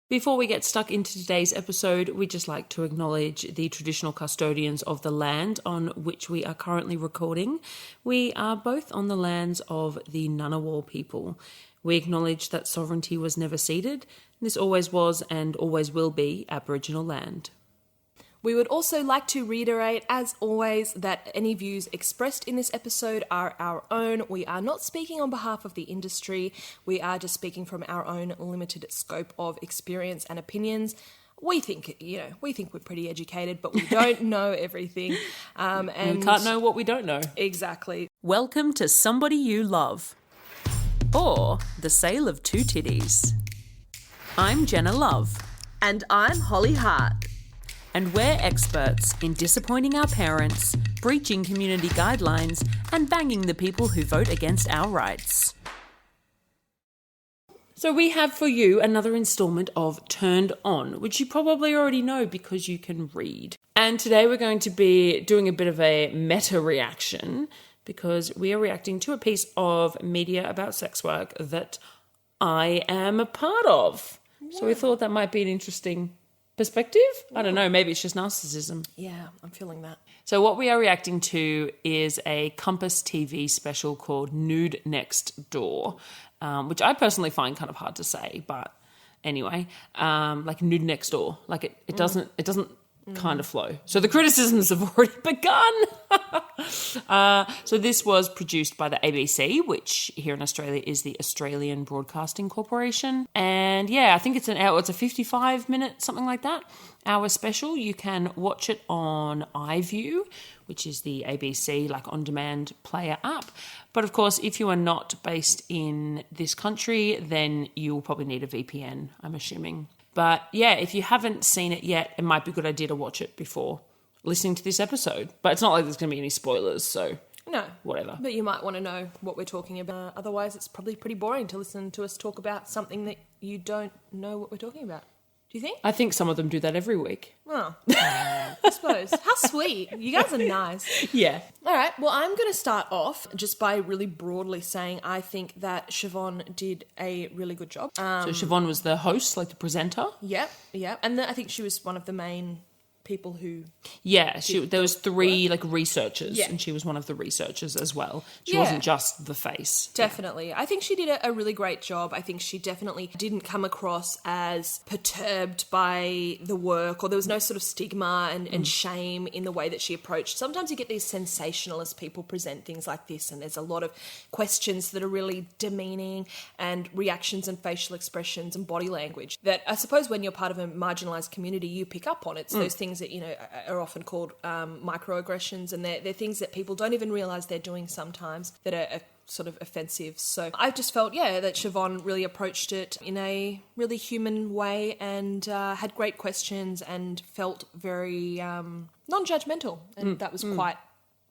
Before we get stuck into today's episode, we'd just like to acknowledge the traditional custodians of the land on which we are currently recording. We are both on the lands of the Ngunnawal people. We acknowledge that sovereignty was never ceded. This always was and always will be Aboriginal land. We would also like to reiterate, as always, that any views expressed in this episode are our own. We are not speaking on behalf of the industry. We are just speaking from our own limited scope of experience and opinions. We think we're pretty educated, but we don't know everything. And we can't know what we don't know. Exactly. Welcome to Somebody You Love, or The Sale of Two Titties. I'm Jenna Love. And I'm Holly Hart. And we're experts in disappointing our parents, breaching community guidelines, and banging the people who vote against our rights. So we have for you another instalment of Turned On, which you probably already know because you can read. And today we're going to be doing a bit of a meta reaction because we are reacting to a piece of media about sex work that I am a part of. Yeah. So we thought that might be an interesting perspective? I don't know, maybe it's just narcissism. Yeah, I'm feeling that. So what we are reacting to is a Compass TV special called Nude Next Door, which I personally find kind of hard to say, but anyway, like Nude Next Door, like it doesn't kind of flow. So the criticisms have already begun. So this was produced by the ABC, which here in Australia is the Australian Broadcasting Corporation. And yeah, I think it's it's a 55-minute, something like that, hour special. You can watch it on iView, which is the ABC on-demand player app. But of course, if you are not based in this country, then you'll probably need a VPN, I'm assuming. But yeah, if you haven't seen it yet, it might be a good idea to watch it before listening to this episode. But it's not like there's going to be any spoilers, so no, whatever. But you might want to know what we're talking about. Otherwise, it's probably pretty boring to listen to us talk about something that you don't know what we're talking about. Do you think? I think some of them do that every week. Oh, I suppose. How sweet. You guys are nice. Yeah. All right. Well, I'm going to start off just by really broadly saying I think that Siobhan did a really good job. So Siobhan was the host, like the presenter? Yep. And I think she was one of the main people who... Yeah, there was three researchers, and she was one of the researchers as well. She wasn't just the face. Definitely. Yeah. I think she did a really great job. I think she definitely didn't come across as perturbed by the work, or there was no sort of stigma and shame in the way that she approached. Sometimes you get these sensationalist people present things like this, and there's a lot of questions that are really demeaning, and reactions and facial expressions and body language that I suppose when you're part of a marginalised community you pick up on. It's those things that, are often called microaggressions, and they're things that people don't even realise they're doing sometimes that are sort of offensive. So I just felt, that Siobhan really approached it in a really human way and had great questions and felt very non-judgmental, and that was quite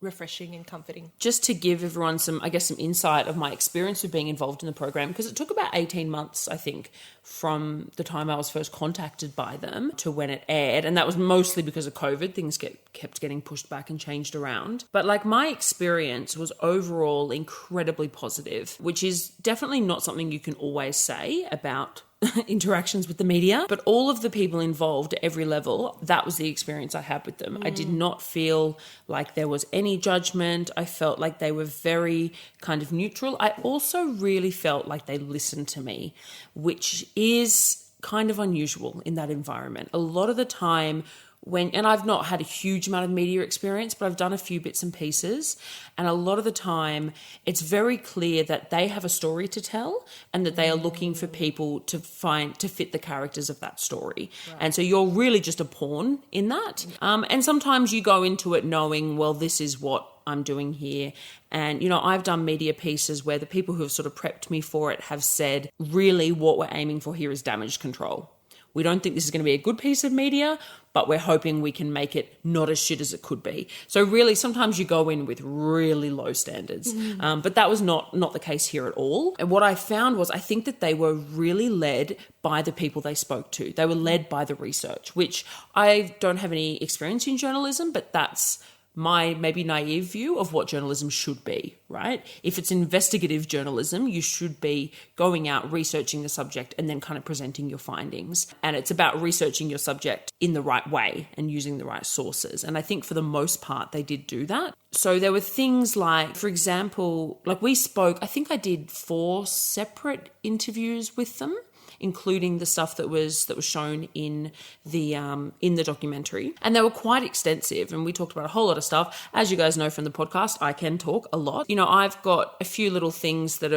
refreshing and comforting. Just to give everyone some insight of my experience of being involved in the program, because it took about 18 months, I think, from the time I was first contacted by them to when it aired. And that was mostly because of COVID. Things kept getting pushed back and changed around. But my experience was overall incredibly positive, which is definitely not something you can always say about interactions with the media, but all of the people involved at every level, that was the experience I had with them. I did not feel like there was any judgment. I felt like they were very kind of neutral. I also really felt like they listened to me, which is kind of unusual in that environment. A lot of the time and I've not had a huge amount of media experience, but I've done a few bits and pieces. And a lot of the time, it's very clear that they have a story to tell and that they are looking for people to fit the characters of that story. Right. And so you're really just a pawn in that. And sometimes you go into it knowing, well, this is what I'm doing here. And, I've done media pieces where the people who have sort of prepped me for it have said, really what we're aiming for here is damage control. We don't think this is going to be a good piece of media, but we're hoping we can make it not as shit as it could be. So really, sometimes you go in with really low standards. But that was not the case here at all. And what I found was I think that they were really led by the people they spoke to. They were led by the research, which I don't have any experience in journalism, but that's my maybe naive view of what journalism should be, right? If it's investigative journalism, you should be going out, researching the subject, and then kind of presenting your findings. And it's about researching your subject in the right way and using the right sources. And I think for the most part, they did do that. So there were things like, for example, like we spoke, I think I did 4 separate interviews with them, including the stuff that was shown in the documentary. And they were quite extensive, and we talked about a whole lot of stuff. As you guys know from the podcast, I can talk a lot. You know, I've got a few little things that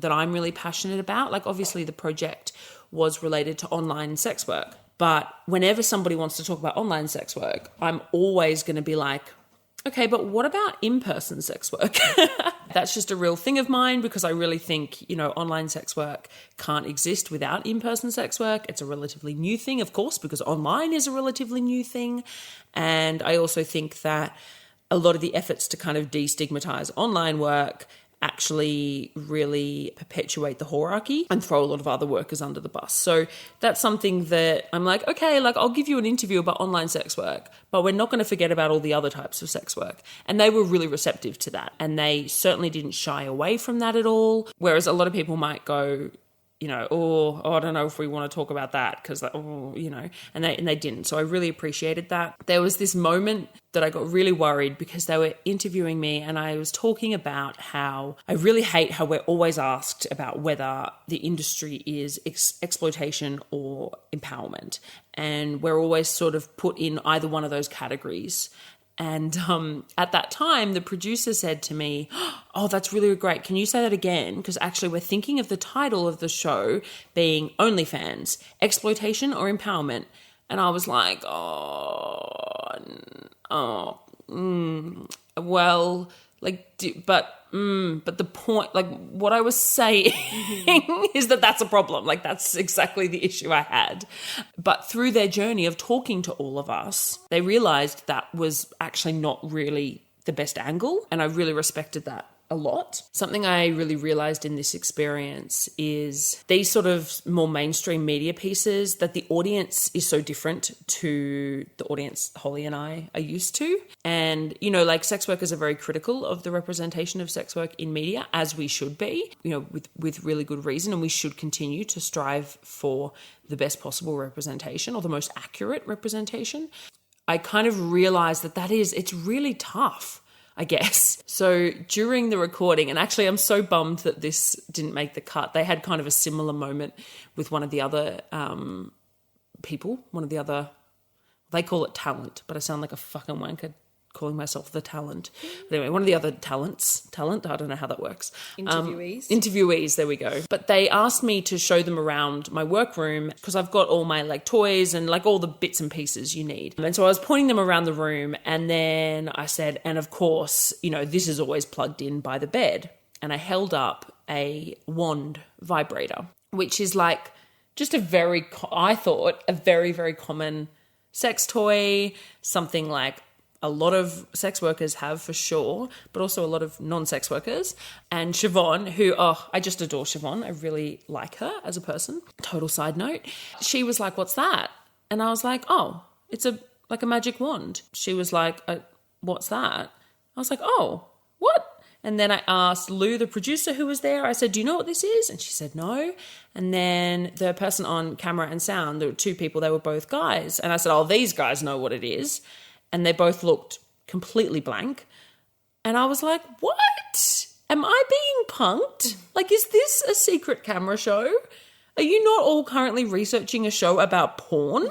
I'm really passionate about. Like obviously the project was related to online sex work. But whenever somebody wants to talk about online sex work, I'm always going to be like, okay, but what about in-person sex work? That's just a real thing of mine because I really think, you know, online sex work can't exist without in-person sex work. It's a relatively new thing, of course, because online is a relatively new thing. And I also think that a lot of the efforts to kind of destigmatize online work actually really perpetuate the hierarchy and throw a lot of other workers under the bus. So that's something that I'm like, okay, like I'll give you an interview about online sex work, but we're not going to forget about all the other types of sex work. And they were really receptive to that. And they certainly didn't shy away from that at all. Whereas a lot of people might go, you know, oh, I don't know if we want to talk about that because, you know, and they didn't. So I really appreciated that. There was this moment that I got really worried because they were interviewing me and I was talking about how I really hate how we're always asked about whether the industry is exploitation or empowerment. And we're always sort of put in either one of those categories. And at that time, the producer said to me, oh, that's really great. Can you say that again? Because actually we're thinking of the title of the show being OnlyFans, exploitation or empowerment. And I was like, well, like, but the point, like what I was saying is that that's a problem. Like that's exactly the issue I had. But through their journey of talking to all of us, they realized that was actually not really the best angle. And I really respected that a lot. Something I really realized in this experience is these sort of more mainstream media pieces that the audience is so different to the audience Holly and I are used to. And, you know, like sex workers are very critical of the representation of sex work in media, as we should be, you know, with really good reason. And we should continue to strive for the best possible representation or the most accurate representation. I kind of realized it's really tough, I guess. So during the recording, and actually I'm so bummed that this didn't make the cut. They had kind of a similar moment with one of the other people, they call it talent, but I sound like a fucking wanker calling myself the talent. But anyway, one of the other talent, I don't know how that works. Interviewees, there we go. But they asked me to show them around my workroom because I've got all my like toys and like all the bits and pieces you need. And so I was pointing them around the room and then I said, and of course, you know, this is always plugged in by the bed. And I held up a wand vibrator, which is like just I thought a very, very common sex toy, something like a lot of sex workers have for sure, but also a lot of non-sex workers. And Siobhan, who, I just adore Siobhan. I really like her as a person. Total side note. She was like, what's that? And I was like, oh, it's like a magic wand. She was like, what's that? I was like, oh, what? And then I asked Lou, the producer who was there, I said, do you know what this is? And she said, no. And then the person on camera and sound, there were 2 people, they were both guys. And I said, oh, these guys know what it is. And they both looked completely blank. And I was like, what? Am I being punked? Like, is this a secret camera show? Are you not all currently researching a show about porn?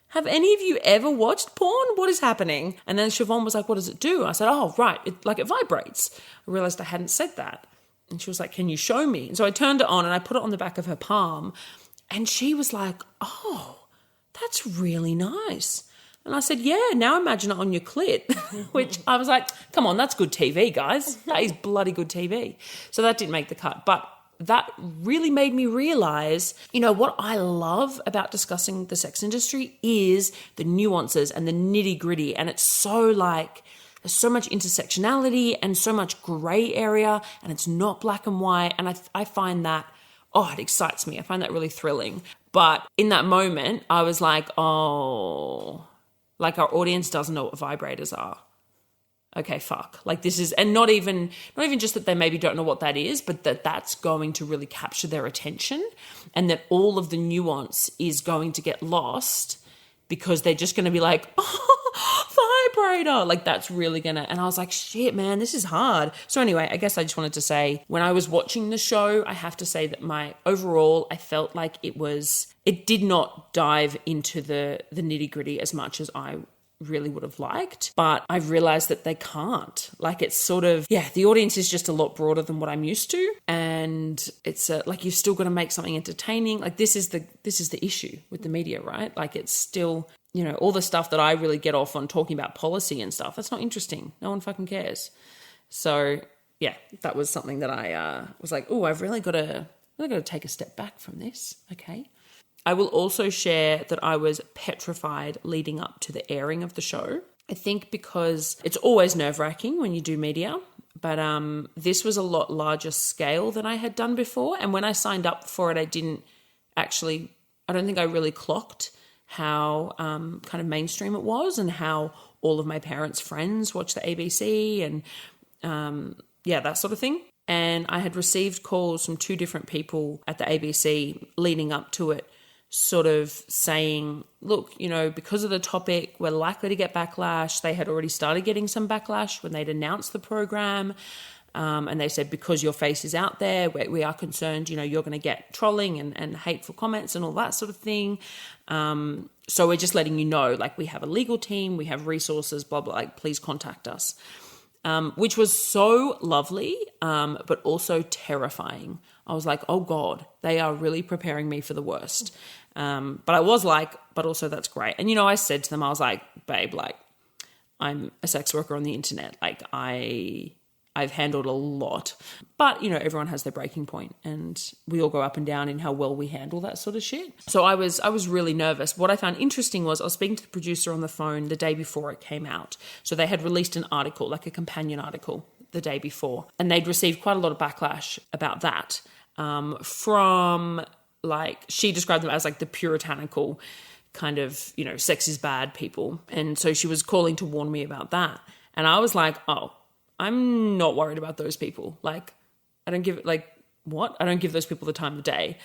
Have any of you ever watched porn? What is happening? And then Siobhan was like, what does it do? I said, oh, right, it vibrates. I realised I hadn't said that. And she was like, can you show me? And so I turned it on and I put it on the back of her palm. And she was like, oh, that's really nice. And I said, yeah, now imagine it on your clit, which I was like, come on, that's good TV, guys. That is bloody good TV. So that didn't make the cut. But that really made me realise, you know, what I love about discussing the sex industry is the nuances and the nitty gritty. And it's so like, there's so much intersectionality and so much grey area and it's not black and white. And I find that, it excites me. I find that really thrilling. But in that moment, I was like, like our audience doesn't know what vibrators are. okay, fuck. Like this is, and not even just that they maybe don't know what that is, but that's going to really capture their attention, and that all of the nuance is going to get lost because they're just going to be like, oh, vibrator. Like that's really going to, and I was like, shit, man, this is hard. So anyway, I guess I just wanted to say, when I was watching the show, I have to say that I felt like it did not dive into the nitty gritty as much as I really would have liked, but I've realized that they can't. Like it's sort of, the audience is just a lot broader than what I'm used to, and it's like you've still got to make something entertaining. Like this is the issue with the media, right? Like it's still, all the stuff that I really get off on talking about policy and stuff, that's not interesting. No one fucking cares. So yeah, that was something that I was like, oh, I've really got to take a step back from this. Okay. I will also share that I was petrified leading up to the airing of the show. I think because it's always nerve-wracking when you do media, but this was a lot larger scale than I had done before. And when I signed up for it, I don't think I really clocked how kind of mainstream it was and how all of my parents' friends watch the ABC and that sort of thing. And I had received calls from 2 different people at the ABC leading up to it, sort of saying, look, because of the topic, we're likely to get backlash. They had already started getting some backlash when they'd announced the program. And they said, because your face is out there, we are concerned, you're going to get trolling and hateful comments and all that sort of thing. So we're just letting you know, like, we have a legal team, we have resources, blah, blah, like, please contact us. Which was so lovely, but also terrifying. I was like, oh God, they are really preparing me for the worst. But I was like, but also that's great. And, I said to them, I was like, babe, like, I'm a sex worker on the internet. Like I've handled a lot, but everyone has their breaking point, and we all go up and down in how well we handle that sort of shit. So I was really nervous. What I found interesting was I was speaking to the producer on the phone the day before it came out. So they had released an article, like a companion article, the day before, and they'd received quite a lot of backlash about that from, like, she described them as like the puritanical kind of, sex is bad people. And so she was calling to warn me about that. And I was like, oh, I'm not worried about those people. Like, I don't give those people the time of day.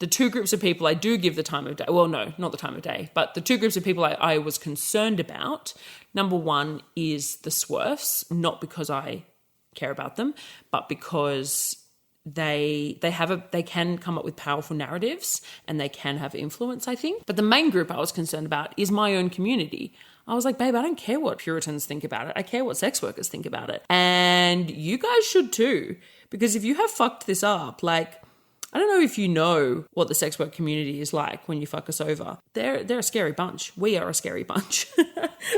The 2 groups of people I do give the time of day. Well, no, not the time of day, but the 2 groups of people I was concerned about. Number 1 is the swerfs, not because I care about them, but because they can come up with powerful narratives and they can have influence, I think. But the main group I was concerned about is my own community. I was like, babe, I don't care what Puritans think about it. I care what sex workers think about it. And you guys should too. Because if you have fucked this up, like, I don't know if you know what the sex work community is like when you fuck us over. They're a scary bunch. We are a scary bunch.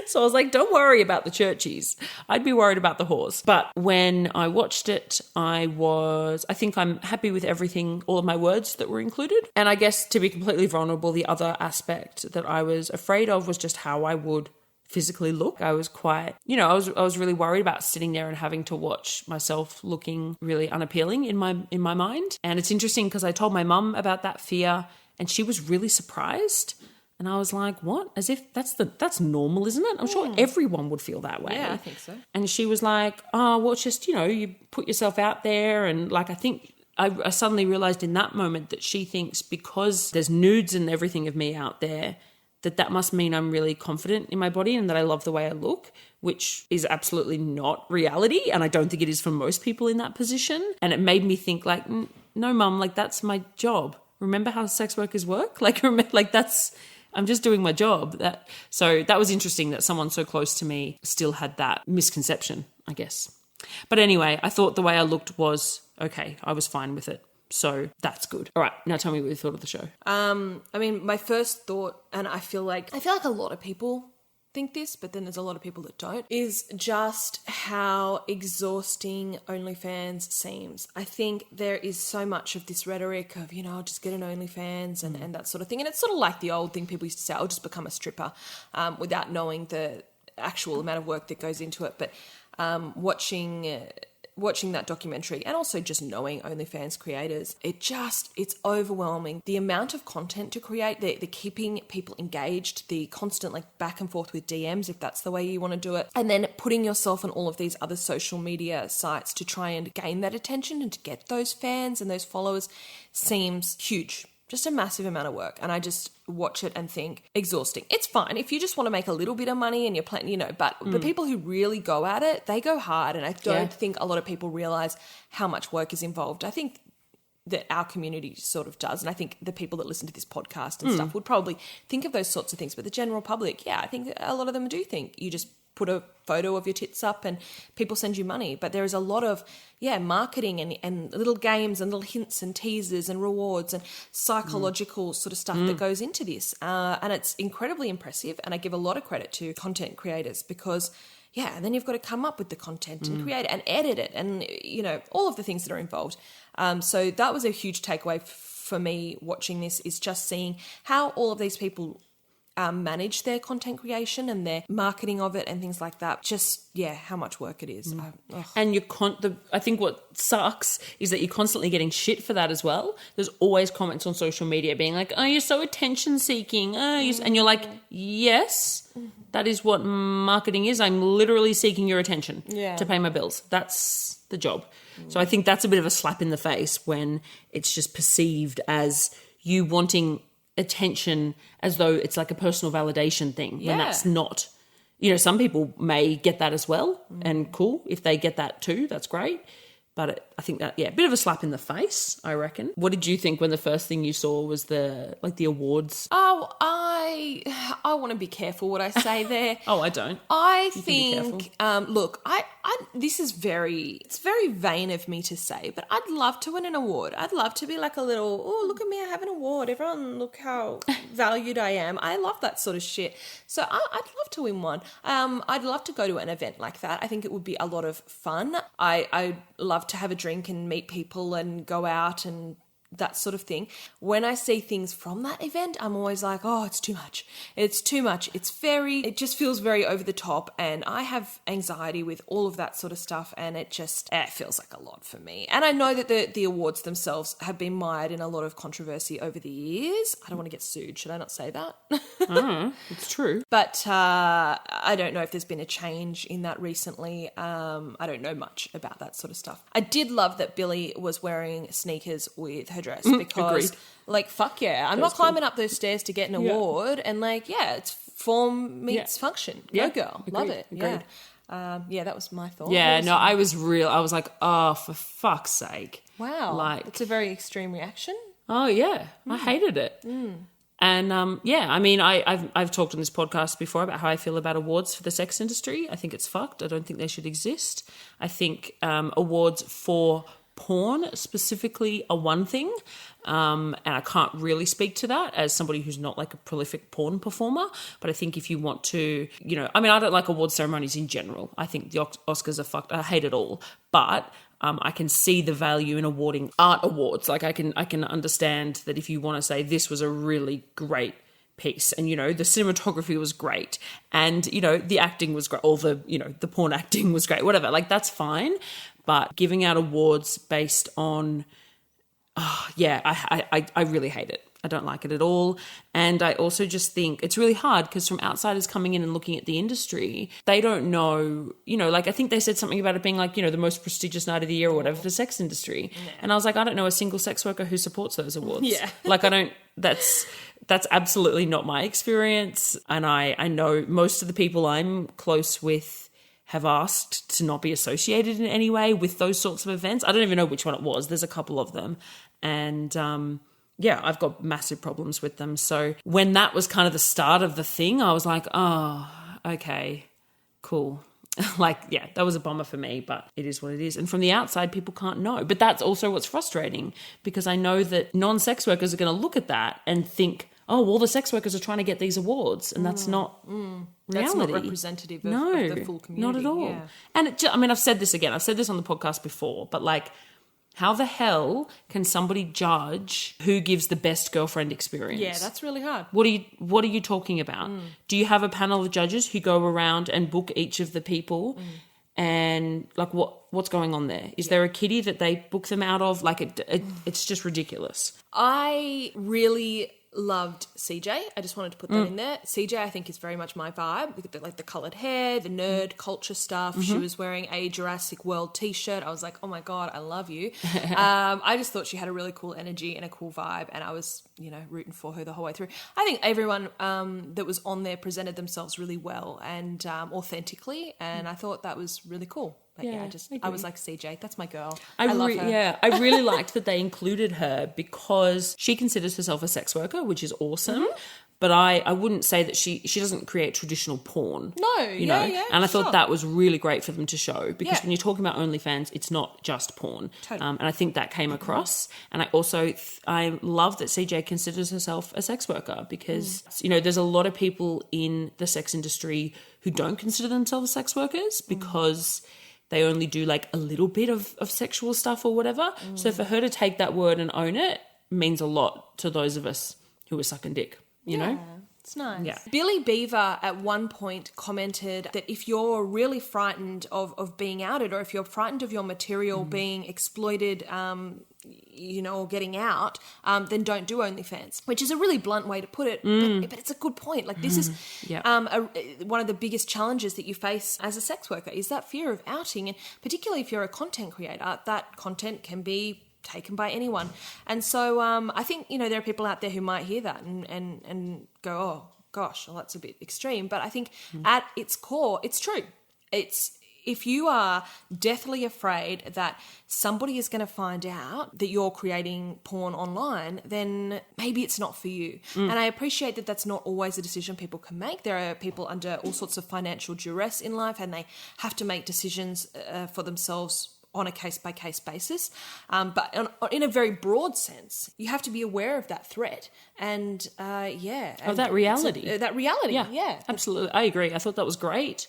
So I was like, don't worry about the churchies. I'd be worried about the whores. But when I watched it, I think I'm happy with everything, all of my words that were included. And I guess, to be completely vulnerable, the other aspect that I was afraid of was just how I would physically look. I was quite, I was really worried about sitting there and having to watch myself looking really unappealing in my mind. And it's interesting because I told my mum about that fear and she was really surprised. And I was like, what? As if that's normal, isn't it? I'm sure everyone would feel that way. Yeah, I think so. And she was like, oh, well, it's just, you put yourself out there. And like, I think I suddenly realized in that moment that she thinks because there's nudes and everything of me out there, that must mean I'm really confident in my body and that I love the way I look, which is absolutely not reality. And I don't think it is for most people in that position. And it made me think like, no, mum, like that's my job. Remember how sex workers work? Like, I'm just doing my job. So that was interesting that someone so close to me still had that misconception, I guess. But anyway, I thought the way I looked was okay. I was fine with it. So that's good. All right, now tell me what you thought of the show. I mean, my first thought, and I feel like a lot of people think this, but then there's a lot of people that don't, is just how exhausting OnlyFans seems. I think there is so much of this rhetoric of, I'll just get an OnlyFans and that sort of thing. And it's sort of like the old thing people used to say, I'll just become a stripper without knowing the actual amount of work that goes into it. But watching watching that documentary and also just knowing OnlyFans creators, it's overwhelming. The amount of content to create, the keeping people engaged, the constant like back and forth with DMs, if that's the way you want to do it, and then putting yourself on all of these other social media sites to try and gain that attention and to get those fans and those followers seems huge. Just a massive amount of work. And I just watch it and think, exhausting. It's fine if you just want to make a little bit of money and you're playing, you know, but the people who really go at it, they go hard. And I don't think a lot of people realize how much work is involved. I think that our community sort of does. And I think the people that listen to this podcast and stuff would probably think of those sorts of things. But the general public, I think a lot of them do think you just put a photo of your tits up and people send you money. But there is a lot of, marketing and little games and little hints and teasers and rewards and psychological sort of stuff that goes into this. And it's incredibly impressive. And I give a lot of credit to content creators because, and then you've got to come up with the content and create it and edit it and, you know, all of the things that are involved. So that was a huge takeaway for me watching this, is just seeing how all of these people manage their content creation and their marketing of it and things like that. Just, how much work it is. And I think what sucks is that you're constantly getting shit for that as well. There's always comments on social media being like, oh, you're so attention seeking. And you're like, yes, that is what marketing is. I'm literally seeking your attention to pay my bills. That's the job. So I think that's a bit of a slap in the face when it's just perceived as you wanting attention as though it's like a personal validation thing, when that's not. You know, some people may get that as well, and cool, if they get that too, that's great. But I think that, a bit of a slap in the face, I reckon. What did you think when the first thing you saw was the awards? Oh, I want to be careful what I say there. Oh, I don't. I think, look, this is it's very vain of me to say, but I'd love to win an award. I'd love to be like a little, oh, look at me, I have an award. Everyone, look how valued I am. I love that sort of shit. So I'd love to win one. I'd love to go to an event like that. I think it would be a lot of fun. I love to have a drink and meet people and go out and that sort of thing. When I see things from that event, I'm always like, oh, it's too much. It's too much. It just feels very over the top, and I have anxiety with all of that sort of stuff, and it feels like a lot for me. And I know that the awards themselves have been mired in a lot of controversy over the years. I don't want to get sued. Should I not say that? It's true. But I don't know if there's been a change in that recently. I don't know much about that sort of stuff. I did love that Billie was wearing sneakers with her dress because, like, fuck yeah. I'm not climbing up those stairs to get an award, and like, it's form meets function. Go girl. Love it. Agreed. That was my thought. I was like, oh, for fuck's sake. Wow. Like, it's a very extreme reaction. Oh yeah. I hated it. And I mean, I've talked on this podcast before about how I feel about awards for the sex industry. I think it's fucked. I don't think they should exist. I think awards for porn specifically are one thing, and I can't really speak to that as somebody who's not like a prolific porn performer, but I think if you want to, you know, I mean, I don't like award ceremonies in general. I think the Oscars are fucked. I hate it all, but I can see the value in awarding art awards. Like I can understand that if you want to say this was a really great piece, and, you know, the cinematography was great, and, you know, the acting was great, or the, you know, the porn acting was great, whatever, like that's fine. But giving out awards based on, I really hate it. I don't like it at all. And I also just think it's really hard because from outsiders coming in and looking at the industry, they don't know, you know, like I think they said something about it being like, you know, the most prestigious night of the year or whatever for the sex industry. Yeah. And I was like, I don't know a single sex worker who supports those awards. Yeah. Like that's absolutely not my experience. And I know most of the people I'm close with have asked to not be associated in any way with those sorts of events. I don't even know which one it was. There's a couple of them. And I've got massive problems with them. So when that was kind of the start of the thing, I was like, oh, okay, cool. That was a bummer for me, but it is what it is. And from the outside, people can't know. But that's also what's frustrating, because I know that non-sex workers are going to look at that and think, oh, well, the sex workers are trying to get these awards, and that's not reality. That's not representative of the full community. Not at all. Yeah. And I've said this again. I've said this on the podcast before, but like, how the hell can somebody judge who gives the best girlfriend experience? Yeah, that's really hard. What are you talking about? Do you have a panel of judges who go around and book each of the people And like, what's going on there? Is there a kiddie that they book them out of? Like, it's just ridiculous. I really loved CJ. I just wanted to put that in there. CJ, I think, is very much my vibe. Like the coloured hair, the nerd culture stuff. She was wearing a Jurassic World t-shirt. I was like, oh my God, I love you. I just thought she had a really cool energy and a cool vibe, and I was, rooting for her the whole way through. I think everyone that was on there presented themselves really well and authentically, and I thought that was really cool. But I was like, CJ, that's my girl. I love her. Yeah, I really liked that they included her because she considers herself a sex worker, which is awesome. But I wouldn't say that she doesn't create traditional porn. No, you know? And I thought that was really great for them to show, because when you're talking about OnlyFans, it's not just porn. Totally. And I think that came across. And I also I love that CJ considers herself a sex worker, because there's a lot of people in the sex industry who don't consider themselves sex workers because they only do like a little bit of sexual stuff or whatever. So for her to take that word and own it means a lot to those of us who are sucking dick, you know? It's nice. Yeah. Billie Beever at one point commented that if you're really frightened of being outed, or if you're frightened of your material being exploited, or getting out, then don't do OnlyFans, which is a really blunt way to put it, but it's a good point. Like, this is one of the biggest challenges that you face as a sex worker, is that fear of outing, and particularly if you're a content creator, that content can be taken by anyone. And so I think, there are people out there who might hear that and go, oh gosh, well, that's a bit extreme. But I think at its core, it's true. If you are deathly afraid that somebody is going to find out that you're creating porn online, then maybe it's not for you. And I appreciate that that's not always a decision people can make. There are people under all sorts of financial duress in life, and they have to make decisions for themselves on a case-by-case basis. But in a very broad sense, you have to be aware of that threat. And, that reality. That reality, yeah. Absolutely. I agree. I thought that was great.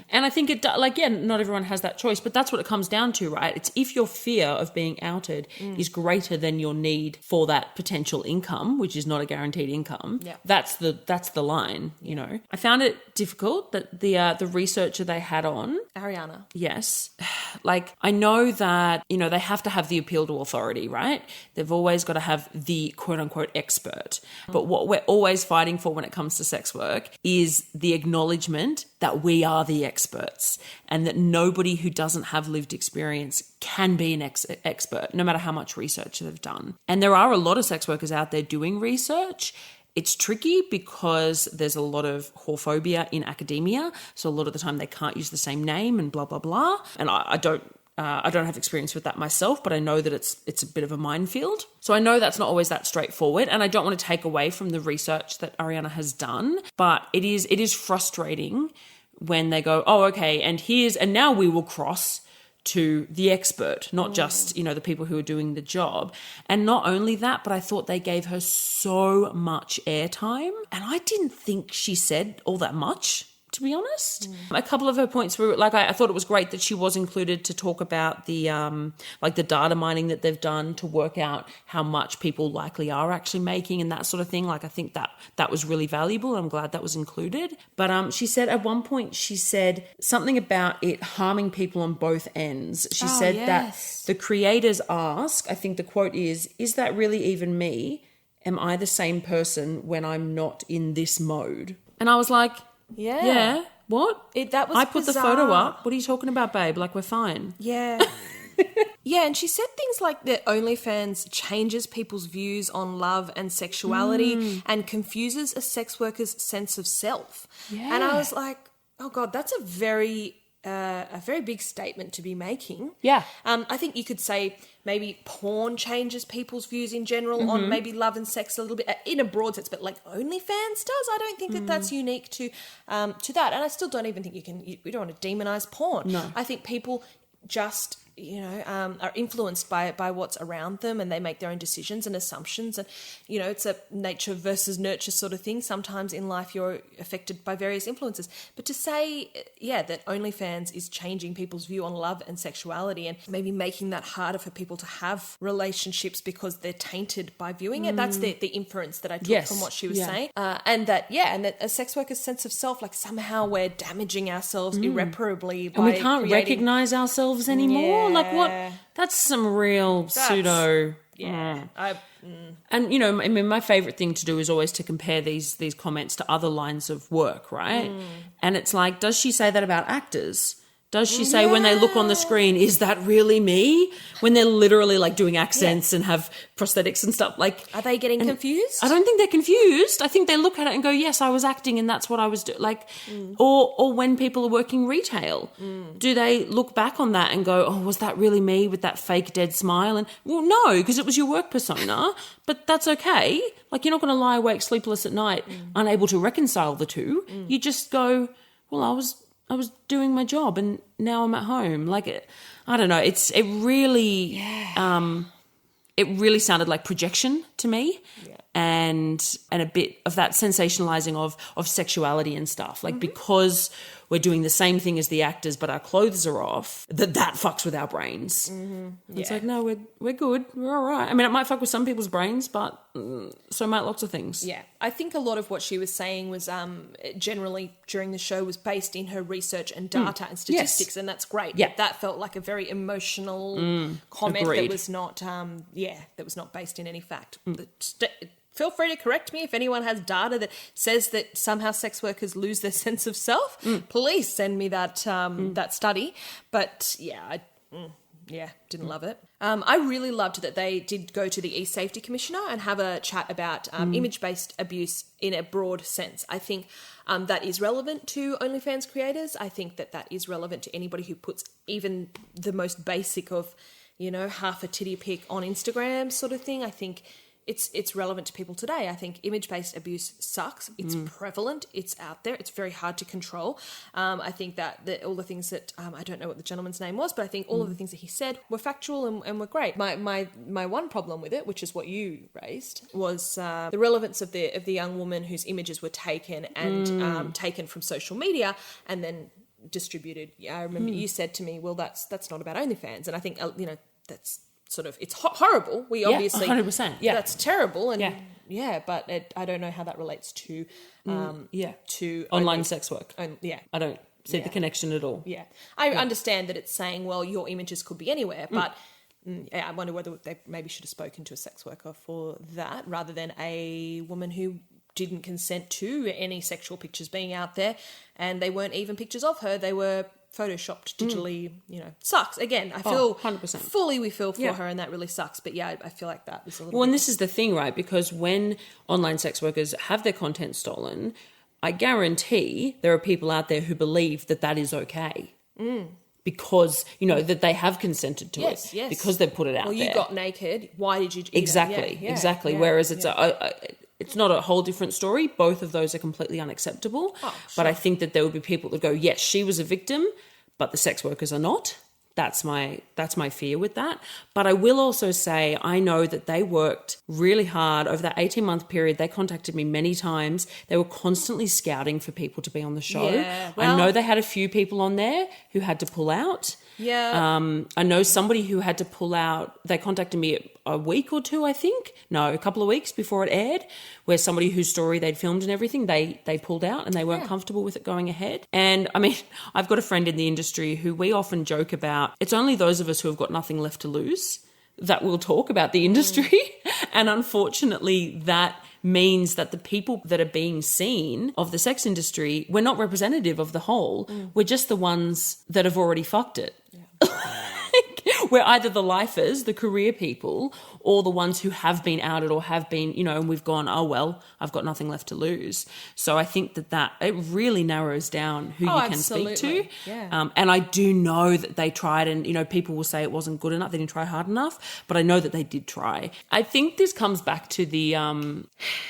And I think not everyone has that choice, but that's what it comes down to, right? It's if your fear of being outed is greater than your need for that potential income, which is not a guaranteed income, that's the line, I found it difficult that the researcher they had on, Ariana. Yes. Like, I know that, they have to have the appeal to authority, right? They've always got to have the quote-unquote expert. But what we're always fighting for when it comes to sex work is the acknowledgement that we are the experts, and that nobody who doesn't have lived experience can be an expert, no matter how much research they've done. And there are a lot of sex workers out there doing research. It's tricky because there's a lot of whorephobia in academia. So a lot of the time they can't use the same name and blah, blah, blah. And I don't have experience with that myself, but I know that it's a bit of a minefield. So I know that's not always that straightforward, and I don't want to take away from the research that Ariana has done, but it is frustrating when they go, oh, okay, and now we will cross to the expert, not just, the people who are doing the job. And not only that, but I thought they gave her so much airtime, and I didn't think she said all that much, to be honest. A couple of her points were like, I thought it was great that she was included to talk about the the data mining that they've done to work out how much people likely are actually making and that sort of thing. Like, I think that was really valuable. I'm glad that was included. But she said at one point, something about it harming people on both ends. She said that the creators ask, I think the quote is that really even me? Am I the same person when I'm not in this mode? And I was like, yeah. What? That was I put bizarre. the photo up. What are you talking about, babe? Like, we're fine. Yeah. Yeah, and she said things like that OnlyFans changes people's views on love and sexuality and confuses a sex worker's sense of self. Yeah. And I was like, oh God, that's a very big statement to be making. Yeah. I think you could say maybe porn changes people's views in general on maybe love and sex a little bit in a broad sense, but like OnlyFans does, I don't think that that's unique to that. And I still don't even think we don't want to demonize porn. No. I think people just are influenced by what's around them, and they make their own decisions and assumptions. And, it's a nature versus nurture sort of thing. Sometimes in life you're affected by various influences. But to say, that OnlyFans is changing people's view on love and sexuality and maybe making that harder for people to have relationships because they're tainted by viewing it, that's the inference that I took from what she was saying. And that a sex worker's sense of self, like somehow we're damaging ourselves irreparably by and we can't recognize ourselves anymore. Like what? That's some real pseudo. Yeah. And, I mean, my favourite thing to do is always to compare these comments to other lines of work, right? And it's like, does she say that about actors? Does she say when they look on the screen, is that really me? When they're literally like doing accents and have prosthetics and stuff. Like, are they getting confused? I don't think they're confused. I think they look at it and go, yes, I was acting and that's what I was doing. Like, or when people are working retail, do they look back on that and go, oh, was that really me with that fake dead smile? And well, no, because it was your work persona, but that's okay. Like, you're not going to lie awake sleepless at night, unable to reconcile the two. You just go, well, I was doing my job and now I'm at home. Like, I don't know. It really sounded like projection to me, and a bit of that sensationalizing of sexuality and stuff. Like, because we're doing the same thing as the actors, but our clothes are off, that fucks with our brains. It's like, no, we're good. We're all right. I mean, it might fuck with some people's brains, but so might lots of things. Yeah. I think a lot of what she was saying was generally during the show was based in her research and data and statistics, and that's great. Yeah. But that felt like a very emotional comment that was not, based in any fact. Feel free to correct me if anyone has data that says that somehow sex workers lose their sense of self. Please send me that that study. But I didn't love it. I really loved that they did go to the e-safety commissioner and have a chat about image-based abuse in a broad sense. I think that is relevant to OnlyFans creators. I think that is relevant to anybody who puts even the most basic of, half a titty pic on Instagram sort of thing. I think it's relevant to people today. I think image-based abuse sucks. It's prevalent. It's out there. It's very hard to control. I think that all the things that I don't know what the gentleman's name was, but I think all of the things that he said were factual and were great. My one problem with it, which is what you raised, was the relevance of the young woman whose images were taken and taken from social media and then distributed. I remember you said to me, "Well, that's not about OnlyFans," and I think that's sort of, it's horrible. We obviously 100%. Yeah, that's terrible, and but I don't know how that relates to to online sex work. I don't see the connection at all. I understand that it's saying, well, your images could be anywhere, but I wonder whether they maybe should have spoken to a sex worker for that rather than a woman who didn't consent to any sexual pictures being out there, and they weren't even pictures of her. They were photoshopped digitally. Sucks. Again, I feel 100%. fully we feel for her, and that really sucks. But I feel like that is a little and this is the thing, right? Because when online sex workers have their content stolen, I guarantee there are people out there who believe that is okay. Because, that they have consented to it. Yes. Because they've put it out there. Well, you got naked. Why did you do Exactly. that? Exactly. Whereas it's not a whole different story. Both of those are completely unacceptable. Sure. But I think that there would be people that go, yes, she was a victim, but the sex workers are not. That's my fear with that. But I will also say I know that they worked really hard over that 18-month period. They contacted me many times. They were constantly scouting for people to be on the show. Yeah, I know they had a few people on there who had to pull out. Yeah. I know somebody who had to pull out. They contacted me a week or two, I think. No, a couple of weeks before it aired, where somebody whose story they'd filmed and everything, they pulled out and they weren't comfortable with it going ahead. And I mean, I've got a friend in the industry who we often joke about. It's only those of us who have got nothing left to lose that will talk about the industry. And unfortunately, that means that the people that are being seen of the sex industry, we're not representative of the whole. We're just the ones that have already fucked it. we're either the lifers, the career people, or the ones who have been outed or have been, and we've gone, oh, well, I've got nothing left to lose. So I think that it really narrows down who you can absolutely. speak to. Yeah. And I do know that they tried, and, people will say it wasn't good enough, they didn't try hard enough, but I know that they did try. I think this comes back to the,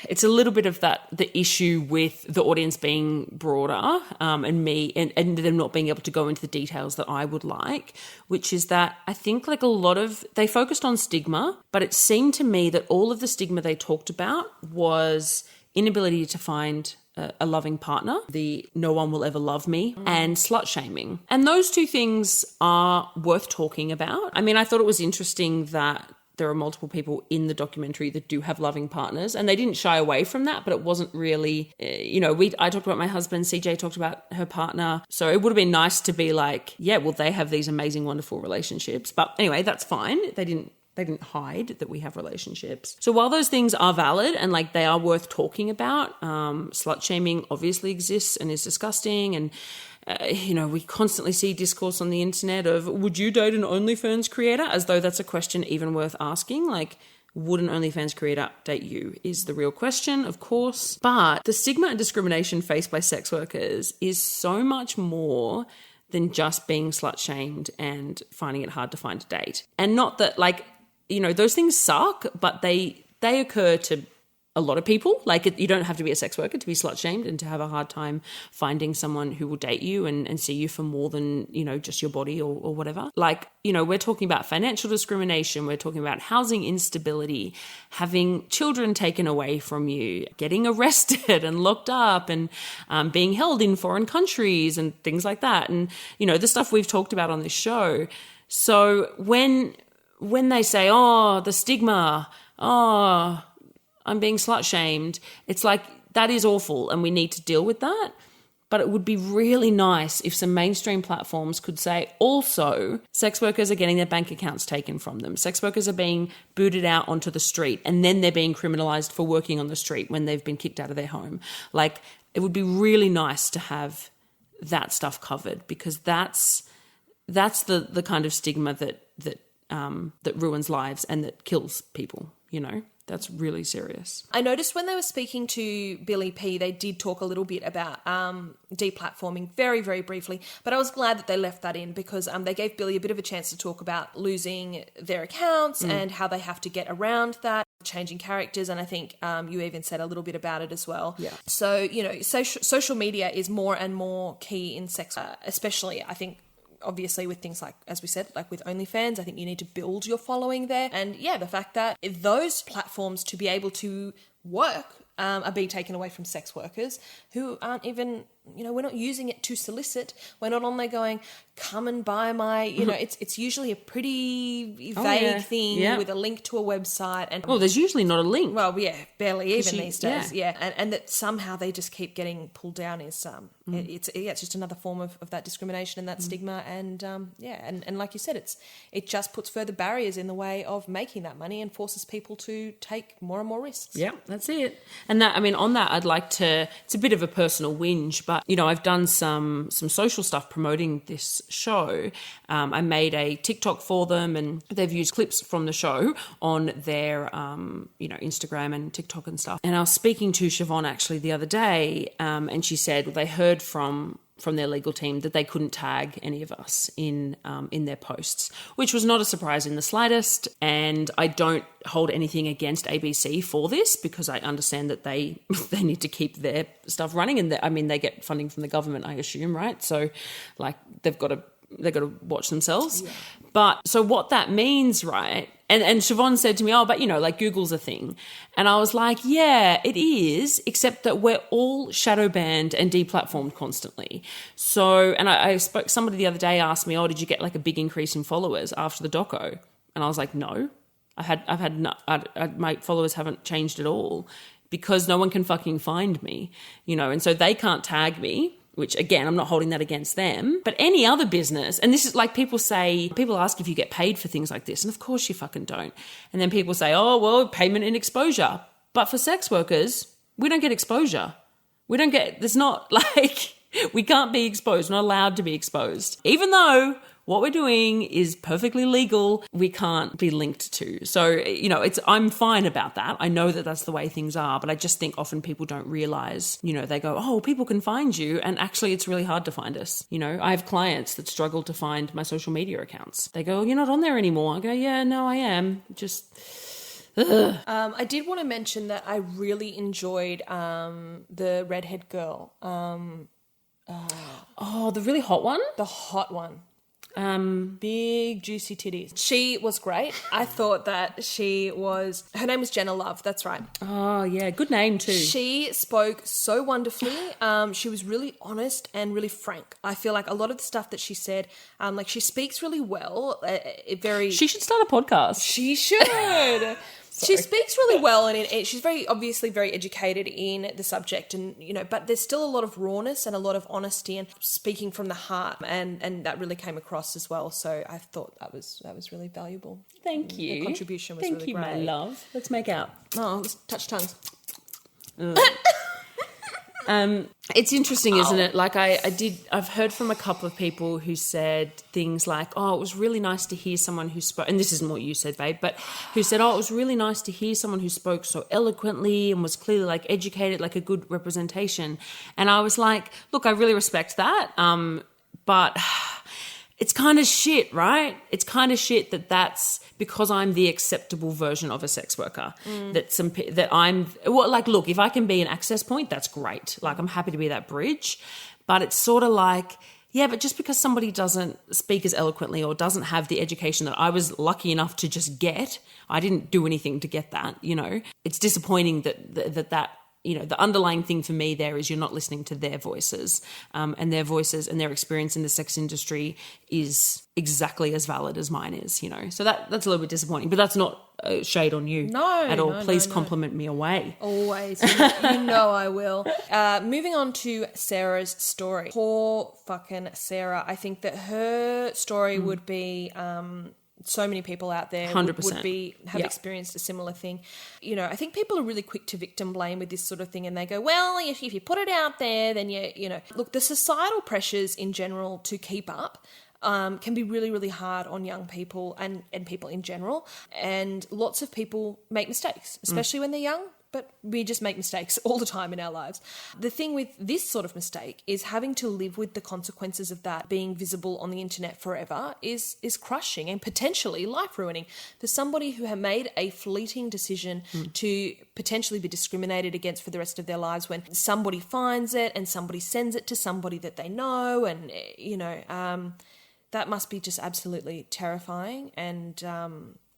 it's a little bit of the issue with the audience being broader and me and them not being able to go into the details that I would like, which is that I think like a lot of, they focused on stigma, but it seemed to me that all of the stigma they talked about was inability to find a loving partner, the no one will ever love me, and slut shaming. And those two things are worth talking about. I mean, I thought it was interesting that there are multiple people in the documentary that do have loving partners, and they didn't shy away from that, but it wasn't really, I talked about my husband, CJ talked about her partner. So it would have been nice to be like, yeah, well, they have these amazing, wonderful relationships. But anyway, that's fine. They didn't hide that we have relationships. So while those things are valid and like they are worth talking about, slut shaming obviously exists and is disgusting. And, we constantly see discourse on the internet of, would you date an OnlyFans creator? As though that's a question even worth asking. Like, would an OnlyFans creator date you is the real question, of course. But the stigma and discrimination faced by sex workers is so much more than just being slut shamed and finding it hard to find a date. And not that those things suck, but they occur to a lot of people. Like, you don't have to be a sex worker to be slut shamed and to have a hard time finding someone who will date you and see you for more than, just your body or whatever. Like, we're talking about financial discrimination. We're talking about housing instability, having children taken away from you, getting arrested and locked up and being held in foreign countries and things like that. And, the stuff we've talked about on this show. So when they say, oh, the stigma, oh, I'm being slut shamed, it's like, that is awful and we need to deal with that. But it would be really nice if some mainstream platforms could say, also, sex workers are getting their bank accounts taken from them. Sex workers are being booted out onto the street, and then they're being criminalized for working on the street when they've been kicked out of their home. Like, it would be really nice to have that stuff covered, because that's the kind of stigma that ruins lives and that kills people, That's really serious. I noticed when they were speaking to Billie P, they did talk a little bit about deplatforming very, very briefly, but I was glad that they left that in because they gave Billie a bit of a chance to talk about losing their accounts and how they have to get around that, changing characters, and I think you even said a little bit about it as well. Yeah. So, social media is more and more key in sex, especially, I think, obviously with things like, as we said, like with OnlyFans, I think you need to build your following there. And yeah, the fact that those platforms to be able to work are being taken away from sex workers who aren't even, we're not using it to solicit. We're not on there going, come and buy my, it's usually a pretty vague thing with a link to a website. And well, there's usually not a link. Well, yeah, barely even these days. Yeah. And that somehow they just keep getting pulled down is, it's just another form of that discrimination and that stigma. And and like you said, it just puts further barriers in the way of making that money and forces people to take more and more risks. Yeah, that's it. And that, on that, I'd like to, it's a bit of a personal whinge, but, I've done some social stuff promoting this show. I made a TikTok for them and they've used clips from the show on their, Instagram and TikTok and stuff. And I was speaking to Siobhan actually the other day and she said they heard from their legal team that they couldn't tag any of us in their posts, which was not a surprise in the slightest. And I don't hold anything against ABC for this because I understand that they need to keep their stuff running, and they get funding from the government, I assume, right? So like they've got to watch themselves. Yeah. But so what that means, right? And Siobhan said to me, oh, but Google's a thing. And I was like, yeah, it is, except that we're all shadow banned and deplatformed constantly. So, and I spoke, somebody the other day asked me, oh, did you get like a big increase in followers after the doco? And I was like, no, my followers haven't changed at all because no one can fucking find me, and so they can't tag me. Which, again, I'm not holding that against them. But any other business, and this is like people ask if you get paid for things like this, and of course you fucking don't. And then people say, oh, well, payment and exposure. But for sex workers, we don't get exposure. There's not like, we can't be exposed, we're not allowed to be exposed. Even though what we're doing is perfectly legal. We can't be linked to. So, you know, I'm fine about that. I know that that's the way things are, but I just think often people don't realize, you know, they go, oh, people can find you. And actually it's really hard to find us. You know, I have clients that struggle to find my social media accounts. They go, oh, you're not on there anymore. I go, yeah, no, I am. Just... I did want to mention that I really enjoyed the redhead girl. The really hot one? The hot one. Big juicy titties. She was great. I thought that her name was Jenna Love, that's right. Oh yeah, good name too. She spoke so wonderfully. She was really honest and really frank. I feel like a lot of the stuff that she said, like she speaks really well. She should start a podcast. She should. She speaks really well, and she's obviously very educated in the subject, and you know, but there's still a lot of rawness and a lot of honesty and speaking from the heart, and that really came across as well. So I thought that was really valuable. Thank you. The contribution was really great. Thank you, my love. Let's make out. Oh, let's touch tongues. It's interesting, isn't it? Like I've heard from a couple of people who said things like, oh, it was really nice to hear someone who spoke, and this isn't what you said, babe, but who said, oh, it was really nice to hear someone who spoke so eloquently and was clearly like educated, like a good representation. And I was like, look, I really respect that. But it's kind of shit, right? It's kind of shit that's because I'm the acceptable version of a sex worker. Look, if I can be an access point, that's great. Like, I'm happy to be that bridge. But it's sort of like, yeah, but just because somebody doesn't speak as eloquently or doesn't have the education that I was lucky enough to just get, I didn't do anything to get that, you know. It's disappointing that you know, the underlying thing for me there is you're not listening to their voices, and their voices and their experience in the sex industry is exactly as valid as mine is, you know. So that's a little bit disappointing, but that's not shade on you at all. Please compliment me away. Always. You know I will. Moving on to Sarah's story. Poor fucking Sarah. I think that her story would be... so many people out there 100%. would have experienced a similar thing. You know, I think people are really quick to victim blame with this sort of thing, and they go, well, if you put it out there, then you know. Look, the societal pressures in general to keep up can be really, really hard on young people and people in general. And lots of people make mistakes, especially when they're young. But we just make mistakes all the time in our lives. The thing with this sort of mistake is having to live with the consequences of that being visible on the internet forever is crushing and potentially life-ruining for somebody who have made a fleeting decision to potentially be discriminated against for the rest of their lives when somebody finds it and somebody sends it to somebody that they know, and, you know, that must be just absolutely terrifying, and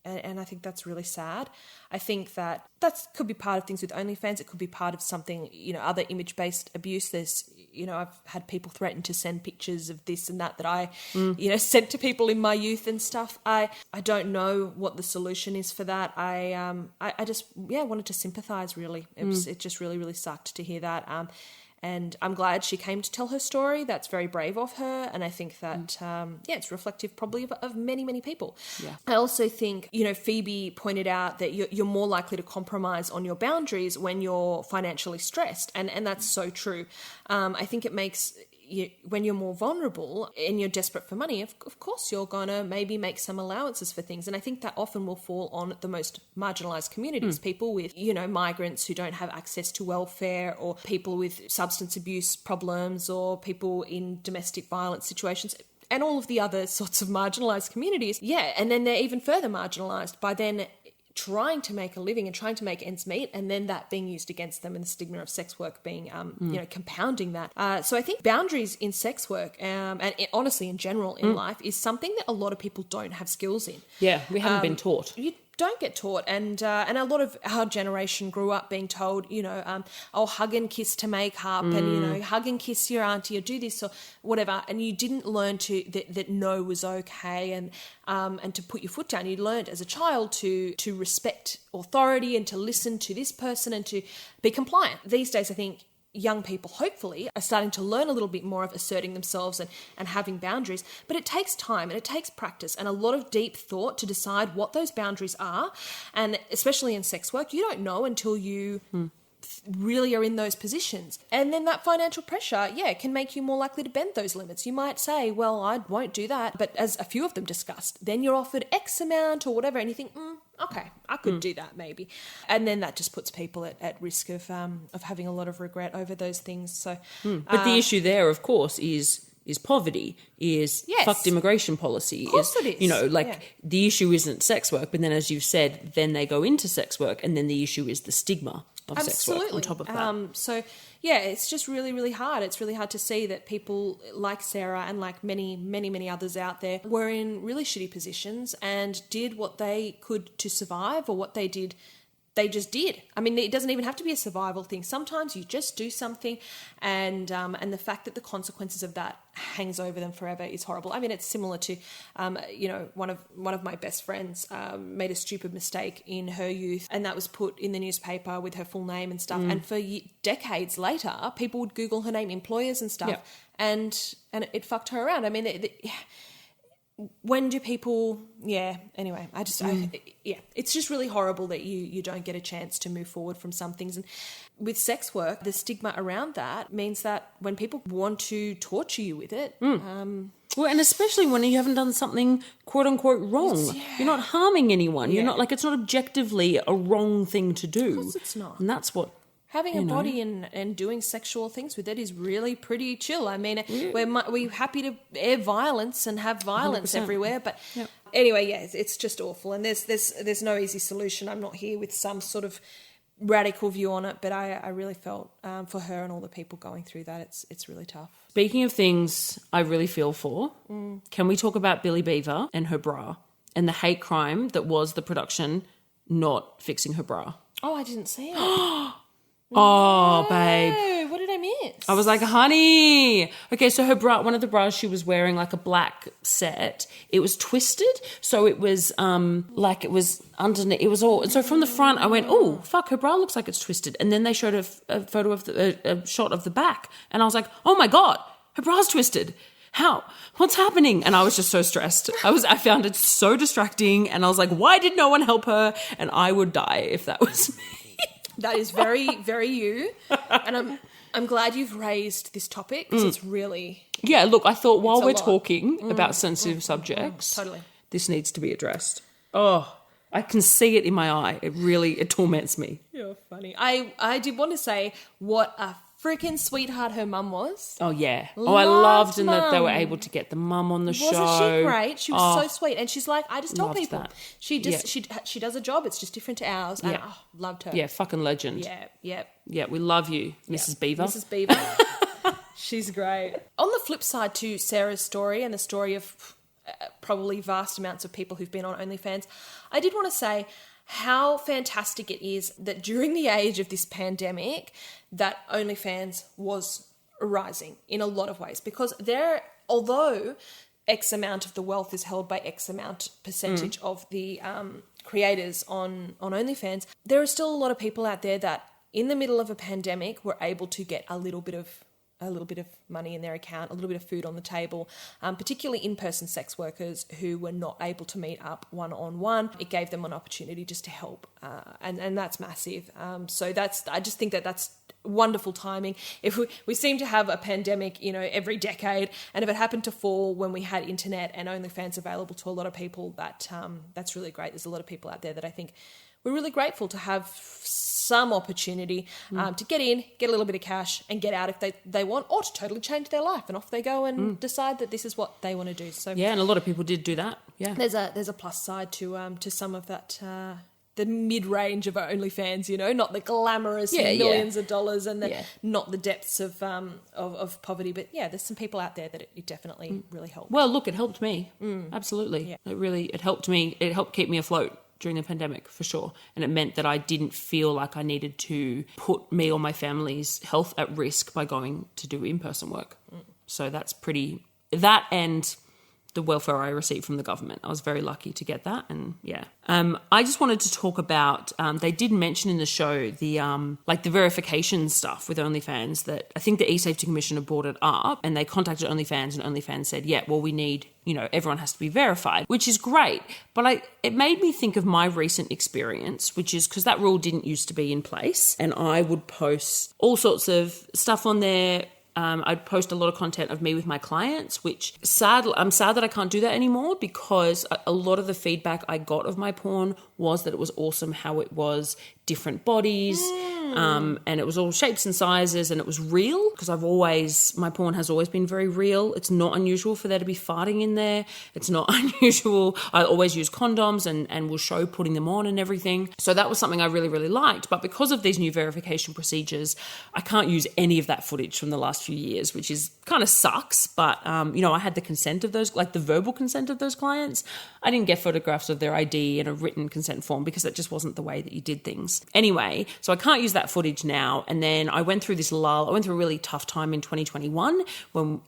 I think that's really sad. I think that could be part of things with OnlyFans. It could be part of something, you know, other image-based abuse. There's, you know, I've had people threaten to send pictures of this and that I, you know, sent to people in my youth and stuff. I don't know what the solution is for that. I just, wanted to sympathise, really. It just really, really sucked to hear that. And I'm glad she came to tell her story. That's very brave of her. And I think that, it's reflective probably of many, many people. Yeah. I also think, you know, Phoebe pointed out that you're more likely to compromise on your boundaries when you're financially stressed. And that's so true. I think it makes... when you're more vulnerable and you're desperate for money, of course you're going to maybe make some allowances for things. And I think that often will fall on the most marginalised communities, people with, you know, migrants who don't have access to welfare, or people with substance abuse problems, or people in domestic violence situations, and all of the other sorts of marginalised communities. Yeah, and then they're even further marginalised by then trying to make a living and trying to make ends meet, and then that being used against them, and the stigma of sex work being, you know, compounding that. So I think boundaries in sex work, and honestly in general in life, is something that a lot of people don't have skills in. Yeah, we haven't been taught. You don't get taught, and a lot of our generation grew up being told, you know, hug and kiss to make up, and, you know, hug and kiss your auntie, or do this or whatever, and you didn't learn that no was okay, and to put your foot down. You learned as a child to respect authority and to listen to this person and to be compliant. These days, I think young people, hopefully, are starting to learn a little bit more of asserting themselves and having boundaries. But it takes time and it takes practice and a lot of deep thought to decide what those boundaries are. And especially in sex work, you don't know until you really are in those positions. And then that financial pressure, can make you more likely to bend those limits. You might say, well, I won't do that. But as a few of them discussed, then you're offered X amount or whatever, and you think, okay, I could do that maybe. And then that just puts people at risk of having a lot of regret over those things. So, But the issue there, of course, is poverty, is fucked immigration policy. Of course it is. The issue isn't sex work, but then as you've said, then they go into sex work, and then the issue is the stigma of sex work on top of that. It's just really, really hard. It's really hard to see that people like Sarah and like many, many, many others out there were in really shitty positions and did what they could to survive, or what they did. They just did. I mean, it doesn't even have to be a survival thing. Sometimes you just do something, and the fact that the consequences of that hangs over them forever is horrible. I mean, it's similar to, one of my best friends made a stupid mistake in her youth, and that was put in the newspaper with her full name and stuff. And for decades later, people would Google her name, employers and stuff, and it fucked her around. I mean, when do people anyway, it's just really horrible that you don't get a chance to move forward from some things. And with sex work, the stigma around that means that when people want to torture you with it, well, and especially when you haven't done something quote unquote wrong, you're not harming anyone, you're not, like, it's not objectively a wrong thing to do. Of course it's not. And that's what having a body and doing sexual things with it is really pretty chill. I mean, we're happy to air violence and have violence 100%. Everywhere, but anyway, it's just awful. And there's no easy solution. I'm not here with some sort of radical view on it, but I really felt for her and all the people going through that, it's really tough. Speaking of things I really feel for, can we talk about Billie Beever and her bra and the hate crime that was the production not fixing her bra? Oh, I didn't see it. Oh, babe. What did I miss? I was like, honey. Okay, so her bra, one of the bras she was wearing, like a black set, it was twisted. So it was like it was underneath. It was all. And so from the front, I went, oh, fuck, her bra looks like it's twisted. And then they showed a photo of a shot of the back. And I was like, oh my God, her bra's twisted. How? What's happening? And I was just so stressed. I found it so distracting. And I was like, why did no one help her? And I would die if that was me. That is very, very you. And I'm glad you've raised this topic because it's really... Yeah, look, I thought while we're talking about sensitive subjects, totally, this needs to be addressed. Oh, I can see it in my eye. It torments me. You're funny. I did want to say what a freaking sweetheart her mum was. Oh, yeah. I loved and that they were able to get the mum on the show. Wasn't she great? She was so sweet. And she's like, I just tell people. That. She does a job. It's just different to ours. And loved her. Yeah, fucking legend. Yeah. Yeah, we love you, Mrs. Beever. Mrs. Beever. She's great. On the flip side to Sarah's story and the story of probably vast amounts of people who've been on OnlyFans, I did want to say how fantastic it is that during the age of this pandemic that OnlyFans was rising in a lot of ways, because although X amount of the wealth is held by X amount percentage of the creators on OnlyFans, there are still a lot of people out there that in the middle of a pandemic were able to get a little bit of money in their account, a little bit of food on the table, particularly in-person sex workers who were not able to meet up one-on-one. It gave them an opportunity just to help, and that's massive. So I just think that's wonderful timing. If we seem to have a pandemic, every decade, and if it happened to fall when we had internet and OnlyFans available to a lot of people, that's really great. There's a lot of people out there that I think we're really grateful to have some opportunity to get in, get a little bit of cash and get out if they want, or to totally change their life and off they go and decide that this is what they want to do. So yeah, and a lot of people did do that. Yeah, there's a plus side to some of that. The mid-range of OnlyFans, not the glamorous millions of dollars and not the depths of poverty. But yeah, there's some people out there that it definitely really helped. Well, look, it helped me. Absolutely. Yeah. It helped me. It helped keep me afloat during the pandemic for sure. And it meant that I didn't feel like I needed to put me or my family's health at risk by going to do in-person work. So that's that and the welfare I received from the government. I was very lucky to get that, and yeah. I just wanted to talk about, they did mention in the show the verification stuff with OnlyFans, that I think the E-Safety Commissioner brought it up, and they contacted OnlyFans, and OnlyFans said, yeah, well, we need, everyone has to be verified, which is great. But it made me think of my recent experience, which is because that rule didn't used to be in place, and I would post all sorts of stuff on there. I'd post a lot of content of me with my clients, which I'm sad that I can't do that anymore, because a lot of the feedback I got of my porn was that it was awesome how it was different bodies, and it was all shapes and sizes, and it was real, because my porn has always been very real. It's not unusual for there to be farting in there. It's not unusual. I always use condoms and will show putting them on and everything. So that was something I really, really liked. But because of these new verification procedures, I can't use any of that footage from the last few years, which is kind of sucks. But, I had the consent of those, like the verbal consent of those clients. I didn't get photographs of their ID in a written consent form, because that just wasn't the way that you did things. Anyway, so I can't use that footage now. And then I went through this lull. I went through a really tough time in 2021 when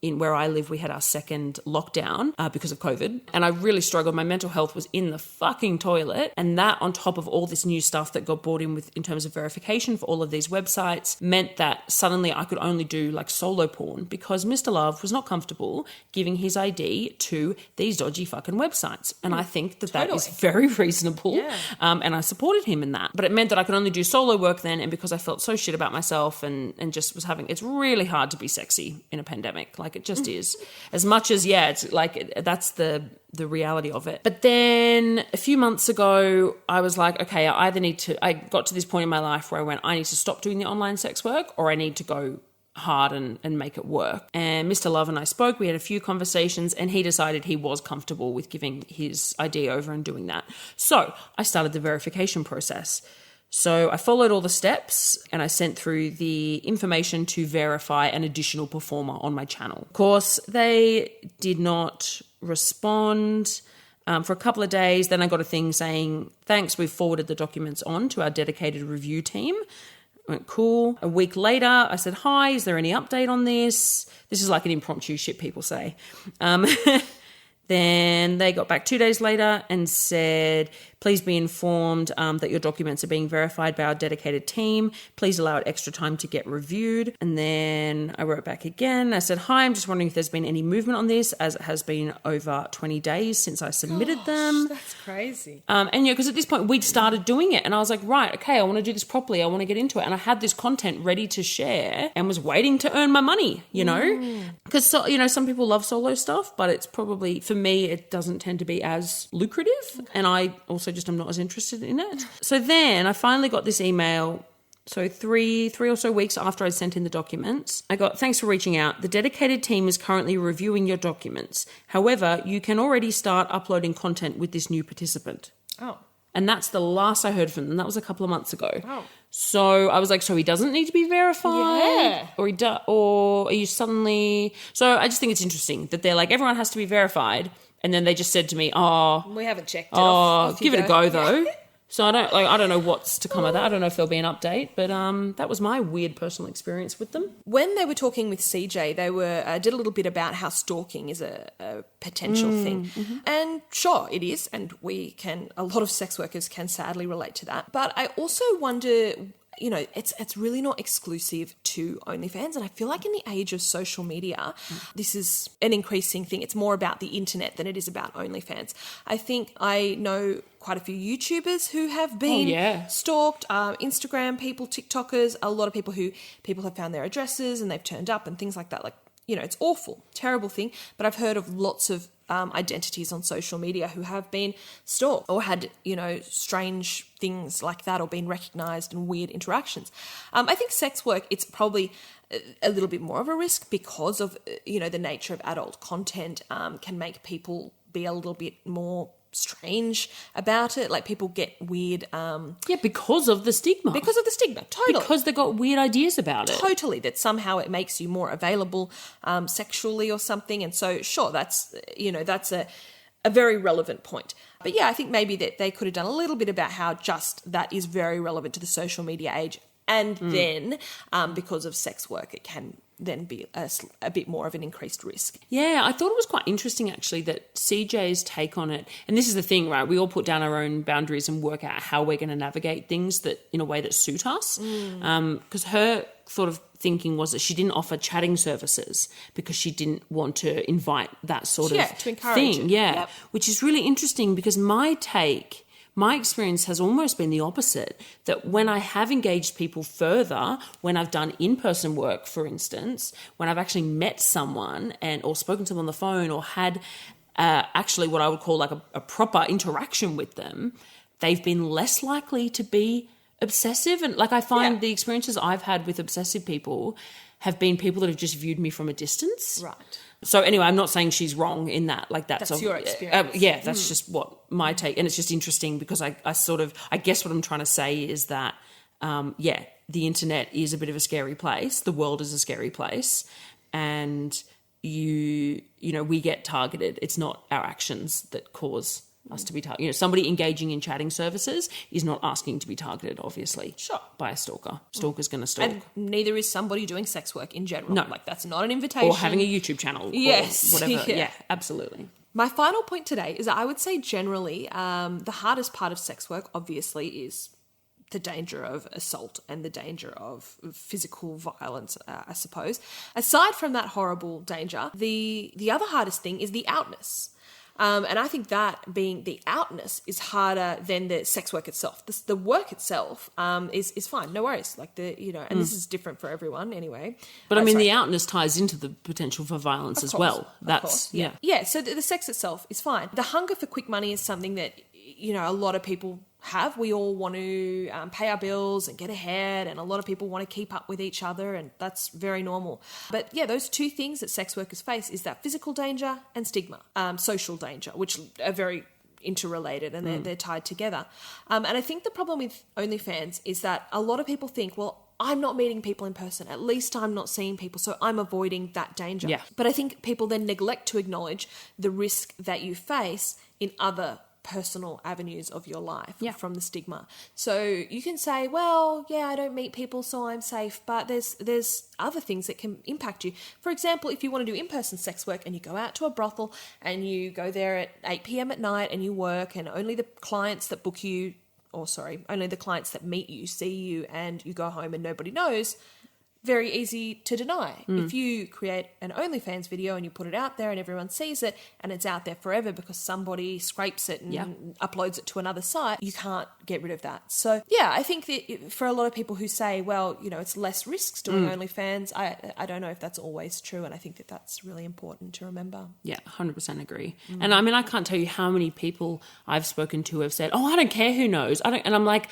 in where I live, we had our second lockdown because of COVID. And I really struggled. My mental health was in the fucking toilet. And that, on top of all this new stuff that got brought in terms of verification for all of these websites, meant that suddenly I could only do like solo porn, because Mr. Love was not comfortable giving his ID to these dodgy fucking websites. And I think that is very reasonable. Yeah. And I supported him in that. But it meant that I could only do solo work then. And because I felt so shit about myself and just was it's really hard to be sexy in a pandemic. Like, it just is. As much as, it's like, that's the reality of it. But then a few months ago, I was like, okay, I got to this point in my life where I went, I need to stop doing the online sex work, or I need to go hard and make it work. And Mr. Love and I spoke, we had a few conversations, and he decided he was comfortable with giving his ID over and doing that. So I started the verification process. So I followed all the steps, and I sent through the information to verify an additional performer on my channel. Of course, they did not respond for a couple of days. Then I got a thing saying, thanks, we've forwarded the documents on to our dedicated review team. I went, cool. A week later, I said, hi, is there any update on this? This is like an impromptu shit people say. Then they got back 2 days later and said, please be informed that your documents are being verified by our dedicated team. Please allow it extra time to get reviewed. And then I wrote back again. I said, hi, I'm just wondering if there's been any movement on this, as it has been over 20 days since I submitted them. That's crazy. And because at this point we'd started doing it, and I was like, right, okay, I want to do this properly. I want to get into it. And I had this content ready to share and was waiting to earn my money, because, some people love solo stuff, but it's probably, for me, it doesn't tend to be as lucrative. Okay. And I also just am not as interested in it. So then I finally got this email. So three or so weeks after I sent in the documents, I got, thanks for reaching out. The dedicated team is currently reviewing your documents. However, you can already start uploading content with this new participant. Oh. And that's the last I heard from them. That was a couple of months ago. Oh. So I was like, so he doesn't need to be verified? Yeah. Or are you suddenly... So I just think it's interesting that they're like, everyone has to be verified. And then they just said to me, we haven't checked it. Off give it a go though. So I don't know what's to come of that. I don't know if there'll be an update, but that was my weird personal experience with them. When they were talking with CJ, they did a little bit about how stalking is a potential thing. Mm-hmm. And sure, it is, and a lot of sex workers can sadly relate to that. But I also wonder, it's really not exclusive to OnlyFans. And I feel like in the age of social media, this is an increasing thing. It's more about the internet than it is about OnlyFans. I think I know quite a few YouTubers who have been stalked, Instagram people, TikTokers, a lot of people have found their addresses and they've turned up and things like that. Like, it's awful, terrible thing. But I've heard of lots of identities on social media who have been stalked or had, strange things like that, or been recognised in weird interactions. I think sex work, it's probably a little bit more of a risk because of, the nature of adult content can make people be a little bit more strange about it. Like, people get weird because of the stigma totally, because they got weird ideas about it, totally, that somehow it makes you more available sexually or something. And so sure, that's a very relevant point. But I think maybe that they could have done a little bit about how just that is very relevant to the social media age. And then because of sex work, it can then be a bit more of an increased risk. Yeah, I thought it was quite interesting actually that CJ's take on it, and this is the thing, right? We all put down our own boundaries and work out how we're going to navigate things that in a way that suit us. Because her sort of thinking was that she didn't offer chatting services because she didn't want to invite that sort of to encourage thing. it. Yeah, Yep. which is really interesting because my experience has almost been the opposite, that when I have engaged people further, when I've done in-person work, for instance, when I've actually met someone or spoken to them on the phone or had actually what I would call like a proper interaction with them, they've been less likely to be obsessive. And like I find the experiences I've had with obsessive people have been people that have just viewed me from a distance. Right. So anyway, I'm not saying she's wrong in that. Like That's your experience. That's just what my take. And it's just interesting because I guess what I'm trying to say is that, the internet is a bit of a scary place. The world is a scary place. And we get targeted. It's not our actions that cause us to be targeted. Somebody engaging in chatting services is not asking to be targeted, obviously. Sure. By a stalker. Stalker's going to stalk. And neither is somebody doing sex work in general. No. Like, that's not an invitation. Or having a YouTube channel. Yes. Or whatever. Yeah. Yeah, absolutely. My final point today is that I would say generally the hardest part of sex work obviously is the danger of assault and the danger of physical violence, I suppose. Aside from that horrible danger, the other hardest thing is the outness. And I think that being the outness is harder than the sex work itself. The work itself is fine, no worries. Like and this is different for everyone anyway. But I mean, the outness ties into the potential for violence as well. That's yeah. Yeah, so the sex itself is fine. The hunger for quick money is something that a lot of people have. We all want to pay our bills and get ahead, and a lot of people want to keep up with each other, and that's very normal. But yeah, those two things that sex workers face is that physical danger and stigma, social danger, which are very interrelated and they're tied together. And I think the problem with OnlyFans is that a lot of people think, well, I'm not meeting people in person. At least I'm not seeing people, so I'm avoiding that danger. Yeah. But I think people then neglect to acknowledge the risk that you face in other personal avenues of your life from the stigma. So you can say, well, yeah, I don't meet people, so I'm safe, but there's other things that can impact you. For example, if you want to do in-person sex work and you go out to a brothel and you go there at 8 p.m. at night and you work, and only the clients that book you, only the clients that meet you see you, and you go home and nobody knows, very easy to deny. If you create an OnlyFans video and you put it out there and everyone sees it and it's out there forever because somebody scrapes it and uploads it to another site, you can't get rid of that. So yeah, I think that for a lot of people who say, well, it's less risks doing OnlyFans, I don't know if that's always true, and I think that that's really important to remember. Yeah, 100% agree. And I mean, I can't tell you how many people I've spoken to have said, oh, I don't care who knows. And I'm like,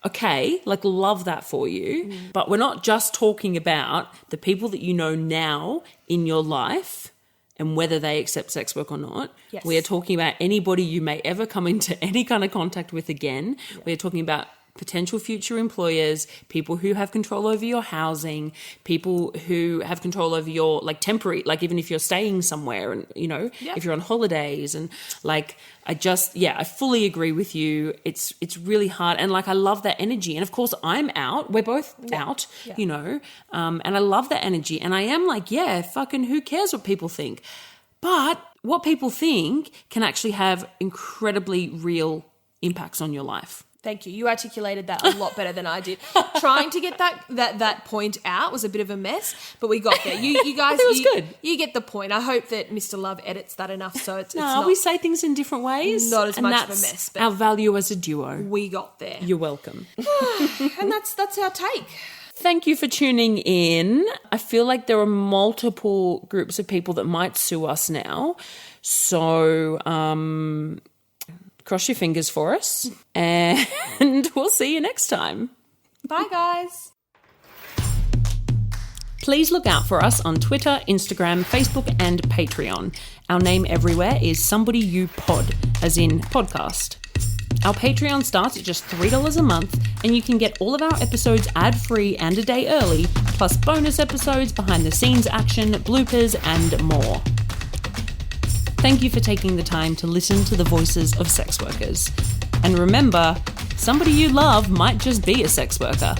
okay, like, love that for you. But we're not just talking about the people that you know now in your life and whether they accept sex work or not. Yes. We are talking about anybody you may ever come into any kind of contact with again. Yeah. We are talking about potential future employers, people who have control over your housing, people who have control over your, like, temporary, like, even if you're staying somewhere and, if you're on holidays, and like, I fully agree with you. It's really hard. And like, I love that energy. And of course I'm out. We're both out, and I love that energy. And I am like, fucking who cares what people think? But what people think can actually have incredibly real impacts on your life. Thank you. You articulated that a lot better than I did. Trying to get that point out was a bit of a mess, but we got there. You guys, it was good. You get the point. I hope that Mr. Love edits that enough so it's not, we say things in different ways. Not as much of a mess. But our value as a duo. We got there. You're welcome. And that's our take. Thank you for tuning in. I feel like there are multiple groups of people that might sue us now. So, cross your fingers for us, and we'll see you next time. Bye, guys. Please look out for us on Twitter, Instagram, Facebook, and Patreon. Our name everywhere is Somebody You Pod, as in podcast. Our Patreon starts at just $3 a month, and you can get all of our episodes ad-free and a day early, plus bonus episodes, behind-the-scenes action, bloopers, and more. Thank you for taking the time to listen to the voices of sex workers. And remember, somebody you love might just be a sex worker.